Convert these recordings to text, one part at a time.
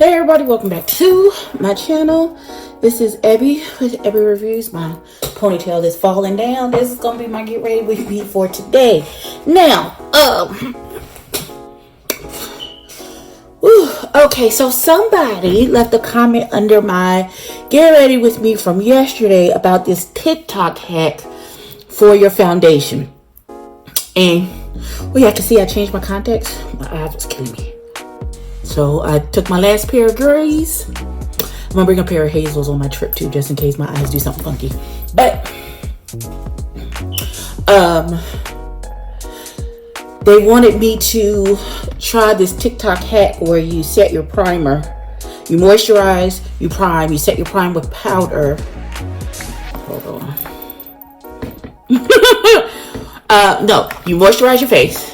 Hey everybody, welcome back to my channel. This is Abby with Abby Reviews. My ponytail is falling down. This is gonna be my get ready with me for today. Now, okay, so somebody left a comment under my get ready with me from yesterday about this TikTok hack for your foundation. And well, yeah, I can see I changed my contacts. My eyes was killing me. So I took my last pair of grays. I'm gonna bring a pair of hazels on my trip too, just in case my eyes do something funky. But they wanted me to try this TikTok hack where you set your primer, you moisturize, you prime, you set your prime with powder. Hold on. No, you moisturize your face.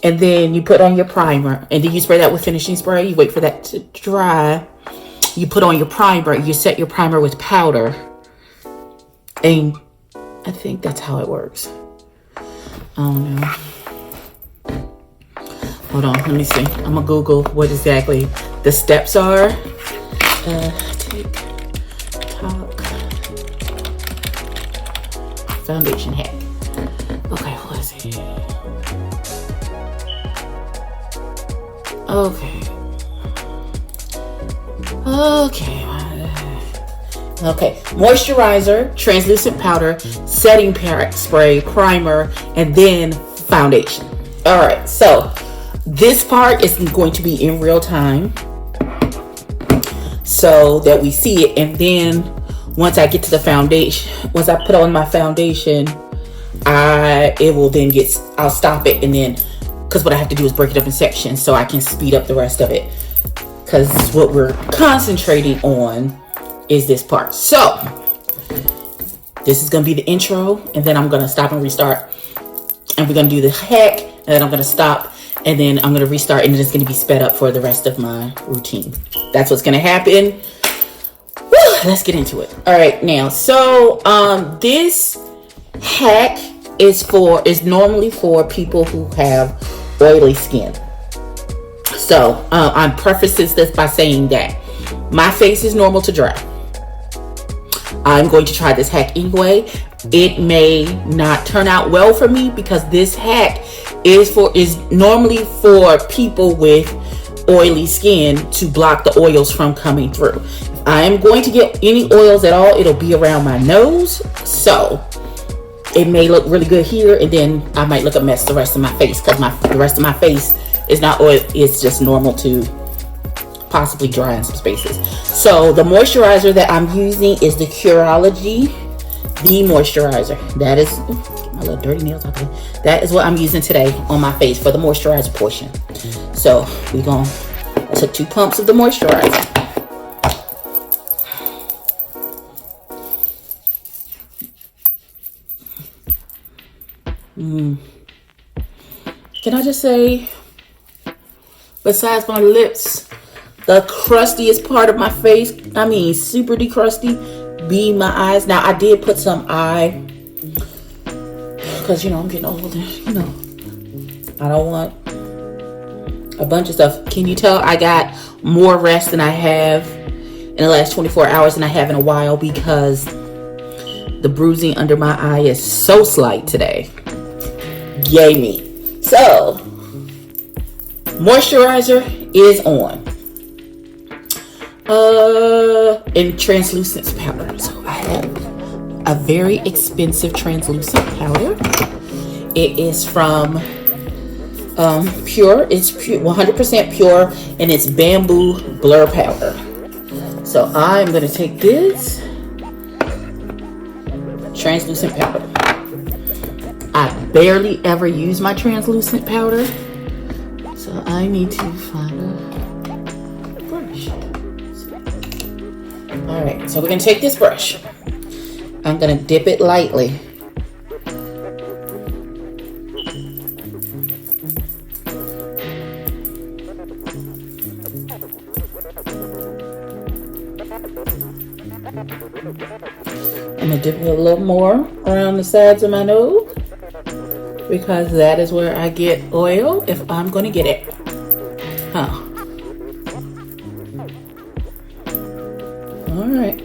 And then you put on your primer. And then you spray that with finishing spray. You wait for that to dry. You put on your primer. You set your primer with powder. And I think that's how it works. I don't know. Hold on. Let me see. I'm going to Google what exactly the steps are. TikTok foundation hack. Okay, what is it? Okay. Moisturizer, translucent powder, setting spray, primer, and then foundation. All right. So this part is going to be in real time, so that we see it. And then once I get to the foundation, once I put on my foundation, I'll stop it, and then. Because what I have to do is break it up in sections so I can speed up the rest of it. Because what we're concentrating on is this part. So, this is going to be the intro. And then I'm going to stop and restart. And we're going to do the hack. And then I'm going to stop. And then I'm going to restart. And then it's going to be sped up for the rest of my routine. That's what's going to happen. Woo, let's get into it. All right, now. So, this hack is normally for people who have oily skin. So I prefaces this by saying that my face is normal to dry. I'm going to try this hack anyway. It may not turn out well for me because this hack is normally for people with oily skin to block the oils from coming through. If I am going to get any oils at all, it'll be around my nose. So it may look really good here, and then I might look a mess the rest of my face because the rest of my face is not oil. It's just normal to possibly dry in some spaces. So the moisturizer that I'm using is the Curology The Moisturizer. That is my little dirty nails out there. That is what I'm using today on my face for the moisturizer portion. So I took 2 pumps of the moisturizer. Can I just say, besides my lips, the crustiest part of my face, I mean super decrusty, be my eyes. Now I did put some eye, because I'm getting older, I don't want a bunch of stuff. Can you tell I got more rest than I have in the last 24 hours than I have in a while, because the bruising under my eye is so slight today. Yay me. So, moisturizer is on. And translucent powder. So I have a very expensive translucent powder. It is from Pure. It's 100% pure, and it's bamboo blur powder. So I'm going to take this translucent powder. I barely ever use my translucent powder, so I need to find a brush. All right, so we're gonna take this brush. I'm gonna dip it lightly. I'm gonna dip it a little more around the sides of my nose, because that is where I get oil if I'm going to get it. All right.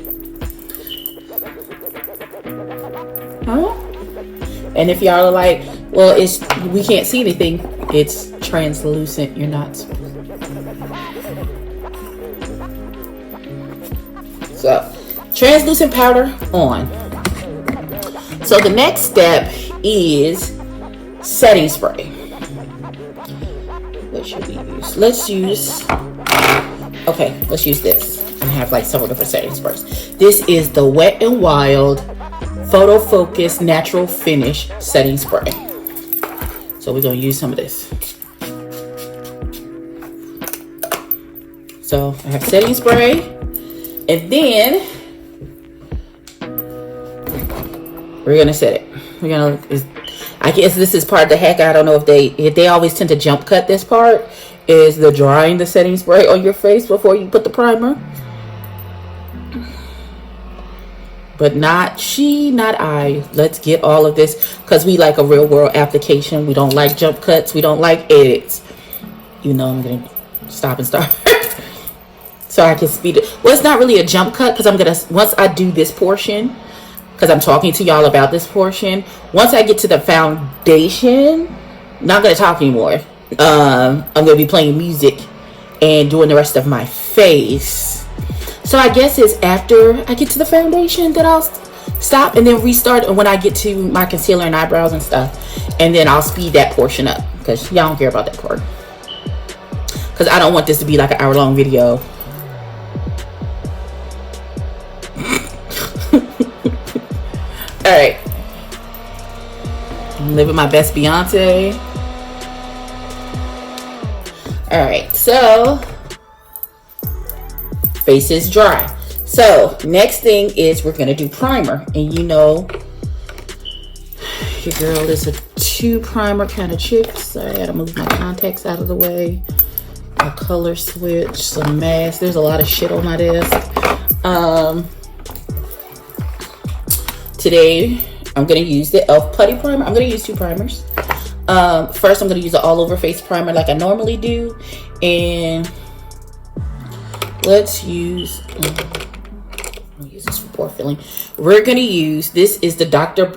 Huh? And if y'all are like, well, we can't see anything, it's translucent. You're not. So, translucent powder on. So the next step is setting spray. What should we use? Let's use this. I have like several different setting sprays. This is the Wet n Wild Photo Focus Natural Finish Setting Spray. So we're going to use some of this. So I have setting spray, and then we're going to set it. I guess this is part of the hack. I don't know if they always tend to jump cut this part, is the drying the setting spray on your face before you put the primer. But not I. Let's get all of this, because we like a real world application. We don't like jump cuts. We don't like edits. You know, I'm going to stop and start. So I can speed it. Well, it's not really a jump cut, because once I do this portion, because I'm talking to y'all about this portion, once I get to the foundation, not going to talk anymore. I'm going to be playing music and doing the rest of my face. So I guess it's after I get to the foundation that I'll stop and then restart when I get to my concealer and eyebrows and stuff. And then I'll speed that portion up, because y'all don't care about that part. Because I don't want this to be like an hour-long video. Alright. I'm living my best Beyonce. Alright, so face is dry. So next thing is we're gonna do primer. And you know, your girl is a 2 primer kind of chick. So I gotta move my contacts out of the way. A color switch, some masks. There's a lot of shit on my desk. Today I'm gonna use the e.l.f. putty primer. I'm gonna use 2 primers. First I'm gonna use an all over face primer like I normally do, and let's use this for pore filling. We're gonna use, this is the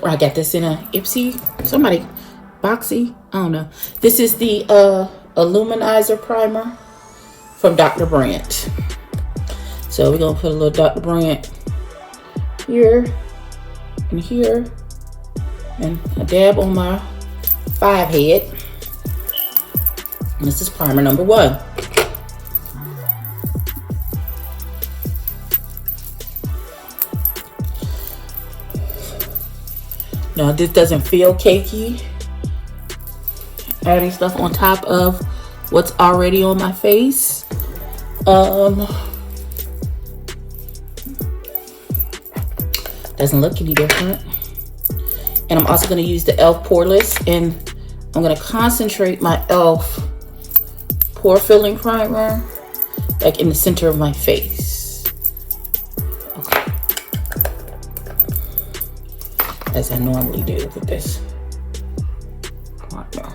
I got this in a Ipsy, Boxy, I don't know. This is the Illuminizer primer from Dr. Brandt. So we're gonna put a little Dr. Brandt here and here, and a dab on my 5 head. And this is primer number 1. Now this doesn't feel cakey, adding stuff on top of what's already on my face. Doesn't look any different. And I'm also going to use the e.l.f. Poreless, and I'm going to concentrate my e.l.f. pore filling primer like in the center of my face. Okay. As I normally do with this primer.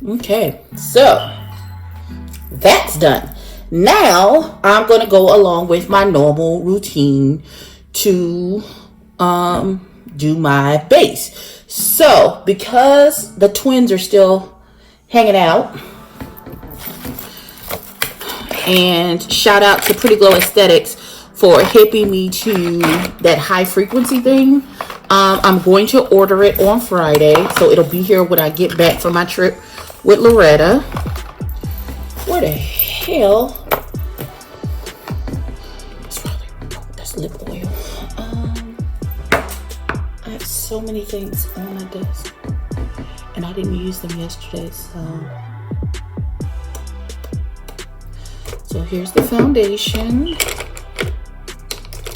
Okay, so that's done. Now I'm going to go along with my normal routine to do my base. So because the twins are still hanging out, and shout out to Pretty Glow Aesthetics for hipping me to that high frequency thing, I'm going to order it on Friday, so it'll be here when I get back from my trip with Loretta. Where the hell? That's lip oil. I have so many things on my desk, and I didn't use them yesterday, so here's the foundation.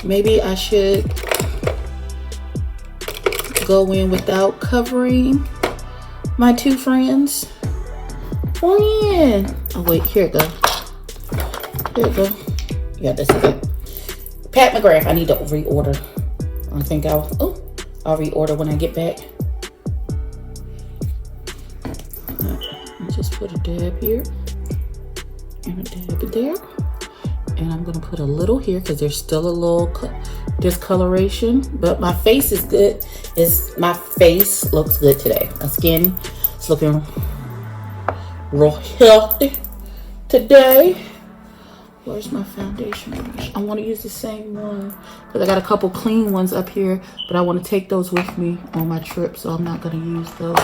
Maybe I should go in without covering my 2 friends. Oh wait, here it goes. Here it goes. Yeah, this is it. Pat McGrath, I need to reorder. I think I'll reorder when I get back. Just put a dab here. And dab it there. And I'm gonna put a little here because there's still a little discoloration, but my face is good. My face looks good today. My skin is looking real healthy today. Where's my foundation brush? I want to use the same one because I got a couple clean ones up here, but I want to take those with me on my trip, so I'm not gonna use those.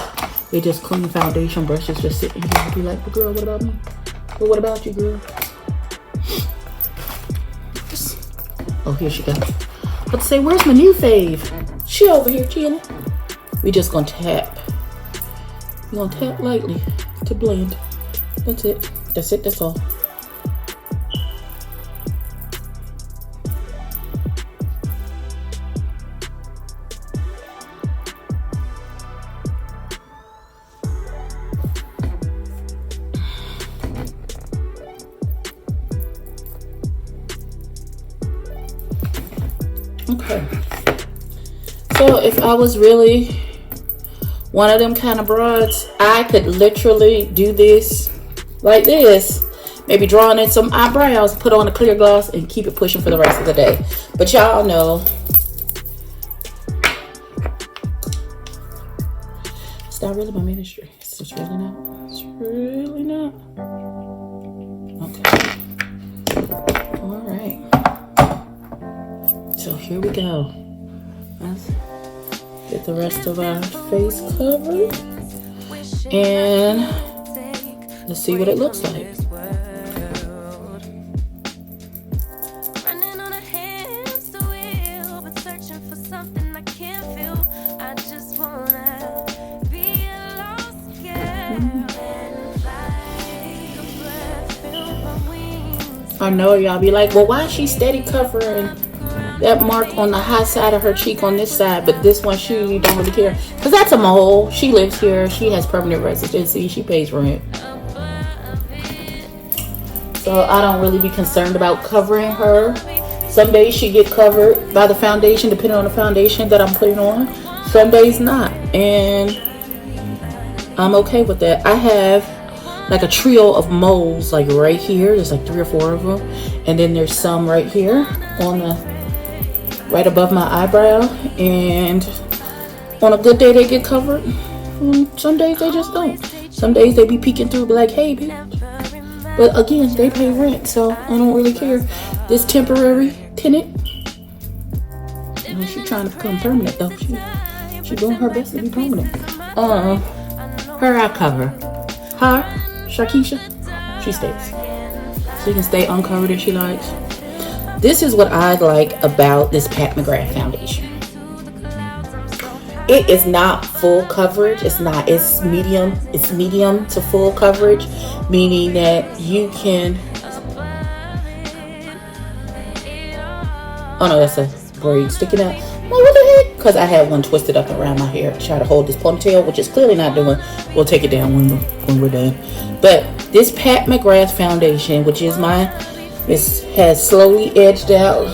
They're just clean foundation brushes just sitting here. I'll be like, but girl, what about me? Well, what about you, girl? Oh, here she goes. Let's say, where's my new fave? She over here chilling. We just gonna tap. We're gonna tap lightly to blend. That's it. That's it. That's all. Okay, so if I was really one of them kind of broads, I could literally do this like this, maybe drawing in some eyebrows, put on a clear gloss, and keep it pushing for the rest of the day. But y'all know, it's not really my ministry. It's just really not. It's really not. Okay. All right. So here we go. Let's get the rest of our face covered. And let's see what it looks like. I know y'all be like, well, why is she steady covering that mark on the high side of her cheek on this side, but this one she don't really care? Because that's a mole. She lives here. She has permanent residency. She pays rent. So I don't really be concerned about covering her. Some days she get covered by the foundation, depending on the foundation that I'm putting on. Some days not. And I'm okay with that. I have like a trio of moles, like right here. There's like 3 or 4 of them. And then there's some right here on the right above my eyebrow, and on a good day they get covered. Some days they just don't. Some days they be peeking through, be like, hey bitch. But again, they pay rent, so I don't really care. This temporary tenant, she's trying to become permanent though. She doing her best to be permanent. Her I cover. Her, Shakisha, she stays. She can stay uncovered if she likes. This is what I like about this Pat McGrath foundation. It is not full coverage. It's not. It's medium. It's medium to full coverage, meaning that you can. Oh no, that's a braid sticking out. I'm like, what the heck? Because I had one twisted up around my hair to try to hold this ponytail, which is clearly not doing. We'll take it down when we're done. But this Pat McGrath foundation, which is my. This has slowly edged out.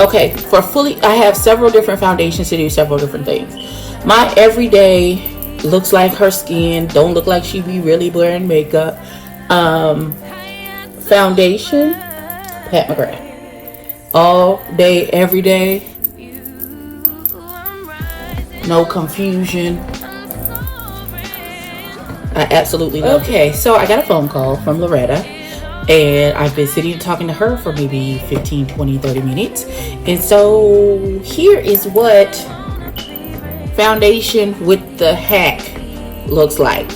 Okay, I have several different foundations to do several different things. My everyday looks like her skin, don't look like she be really wearing makeup. Foundation, Pat McGrath. All day, every day. No confusion. I absolutely love it. Okay, so I got a phone call from Loretta. And I've been sitting and talking to her for maybe 15, 20, 30 minutes. And so here is what foundation with the hack looks like.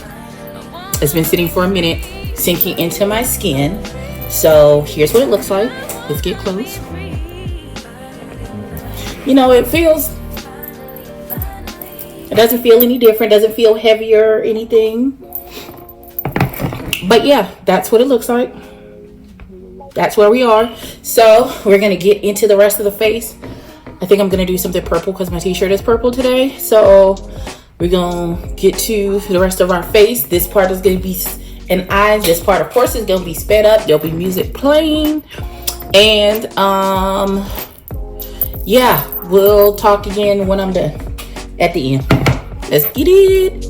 It's been sitting for a minute, sinking into my skin. So here's what it looks like. Let's get close. You know, it doesn't feel any different. Doesn't feel heavier or anything. But yeah, that's what it looks like. That's where we are. So we're going to get into the rest of the face. I think I'm going to do something purple because my t-shirt is purple today. So we're going to get to the rest of our face. This part is going to be an eyes. This part, of course, is going to be sped up. There'll be music playing. And yeah, we'll talk again when I'm done at the end. Let's get it.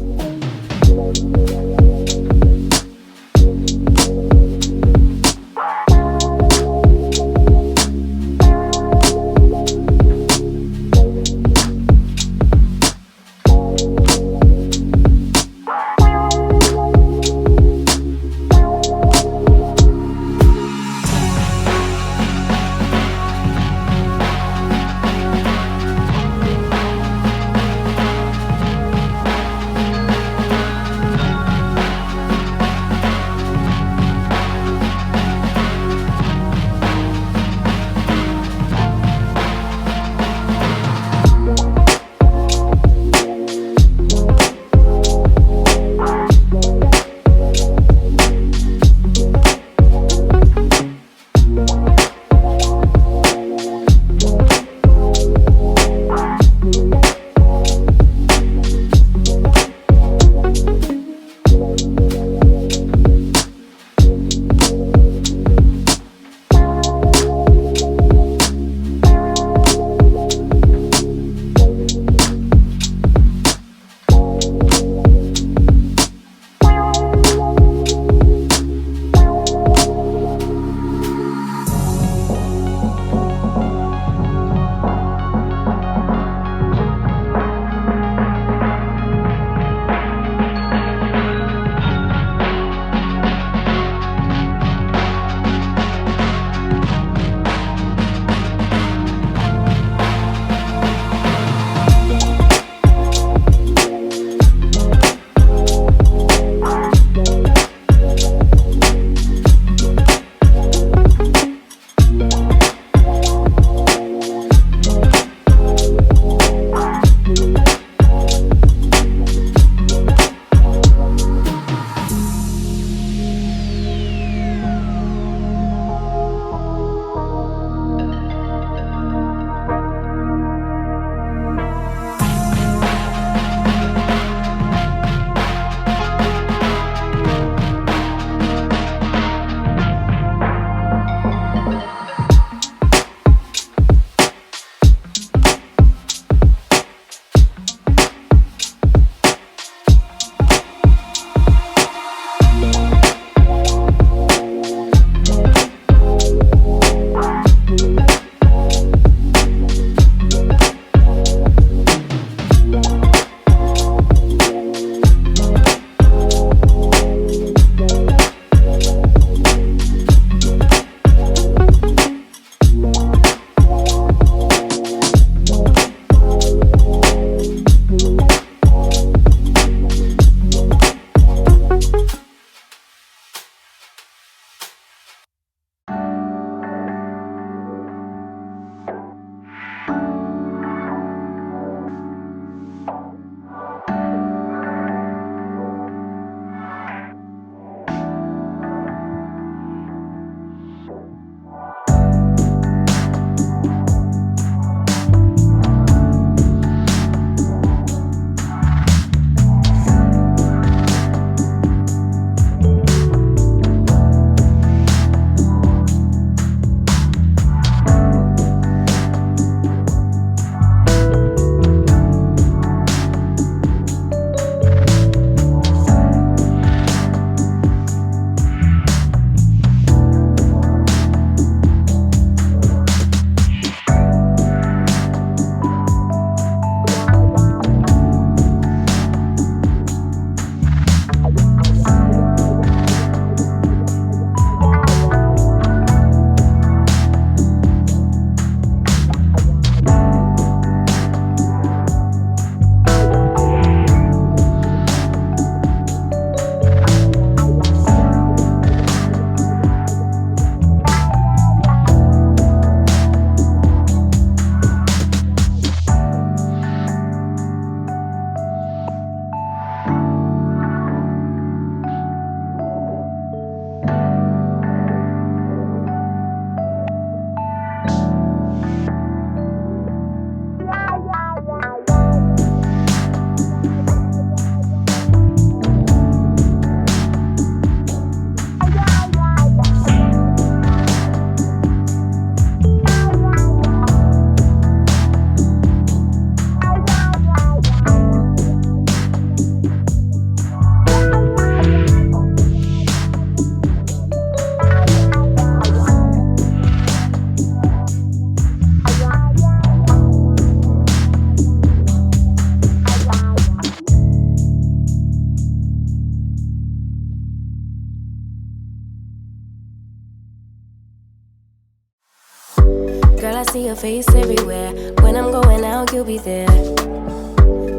I see your face everywhere. When I'm going out, you'll be there.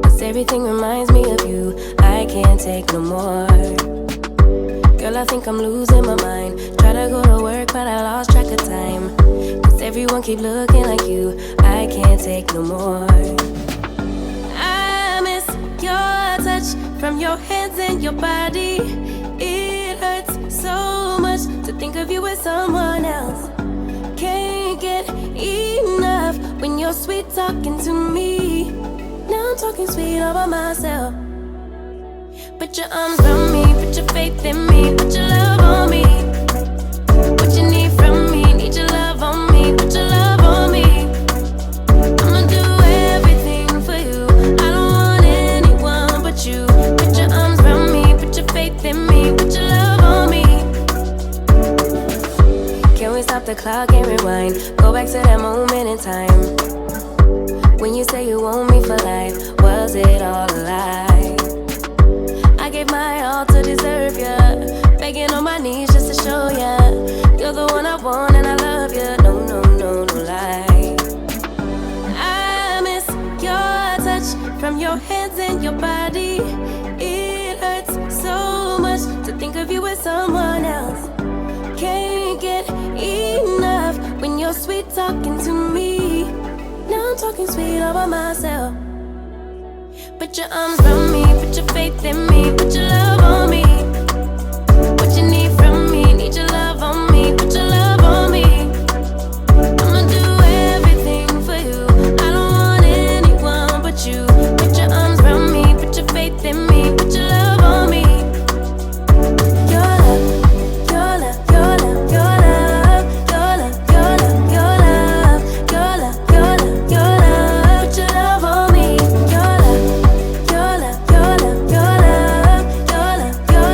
'Cause everything reminds me of you. I can't take no more. Girl, I think I'm losing my mind. Try to go to work, but I lost track of time. 'Cause everyone keep looking like you. I can't take no more. I miss your touch from your hands and your body. It hurts so much to think of you with someone else. Can't get enough when you're sweet talking to me. Now I'm talking sweet all by myself. Put your arms around me, put your faith in me, put your love on me. What you need from me, need your love on me, put your love on me. I'ma do everything for you. I don't want anyone but you. Put your arms around me, put your faith in me, put your love on me. Can we stop the clock and rewind? Go back to that moment in time when you say you want me for life. Was it all a lie? I gave my all to deserve ya, begging on my knees just to show ya you're the one I want and I love ya. No, no, no, no lie. I miss your touch from your hands and your body. It hurts so much to think of you with someone else. Can't get enough when you're sweet talking to me. Now I'm talking sweet all by myself. Put your arms around me, put your faith in me, put your love on me. What you need from me, need your love on me, put your love on me. I'ma do everything for you. I don't want anyone but you. Put your arms around me, put your faith in me, put your love on me. Your love, your love, your love, your love, your love, your love, your love, your love, your love, your love. Put your love on me. Your love, your love, your love, your love, your love, your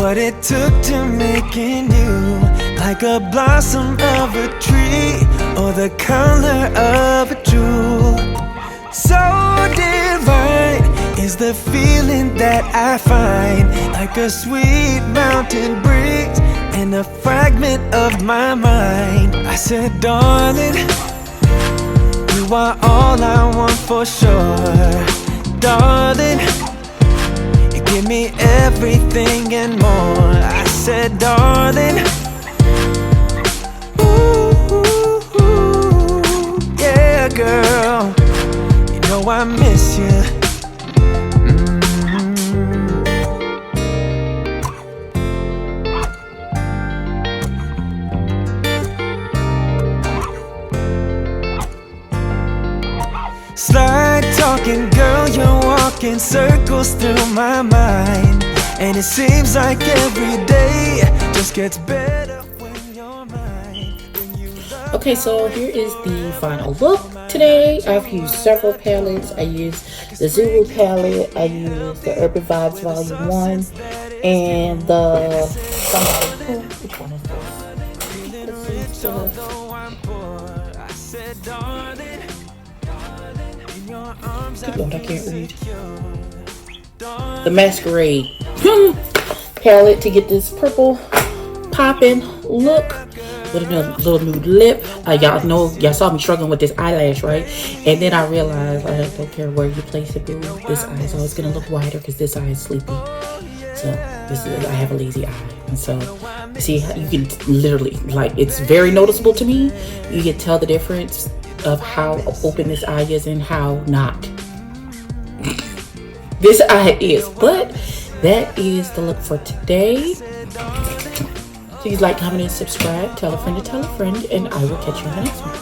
what it took to making you like a blossom of a tree or the color of a jewel. So divine is the feeling that I find, like a sweet mountain breeze and a fragment of my mind. I said, darling, you are all I want for sure. Darling, you give me everything and more. I said, darling, ooh, yeah, girl, you know I miss you. Slide talking, girl, you're walking circles through my mind, and it seems like every day just gets better when you're mine. Okay, so here is the final look. Today I've used several palettes. I used the Zulu palette, I used the Urban Vibes Volume 1, and the which one is this? Keep going, I can't read. The Masquerade palette to get this purple popping look with a little nude lip. Y'all know, y'all saw me struggling with this eyelash, right? And then I realized I don't care where you place it, boo. This eye is always gonna look wider because this eye is sleepy. So this is, I have a lazy eye, and so see, you can literally, like, it's very noticeable to me. You can tell the difference of how open this eye is and how not. This eye is, but that is the look for today. Please like, comment, and subscribe. Tell a friend to tell a friend, and I will catch you in the next one.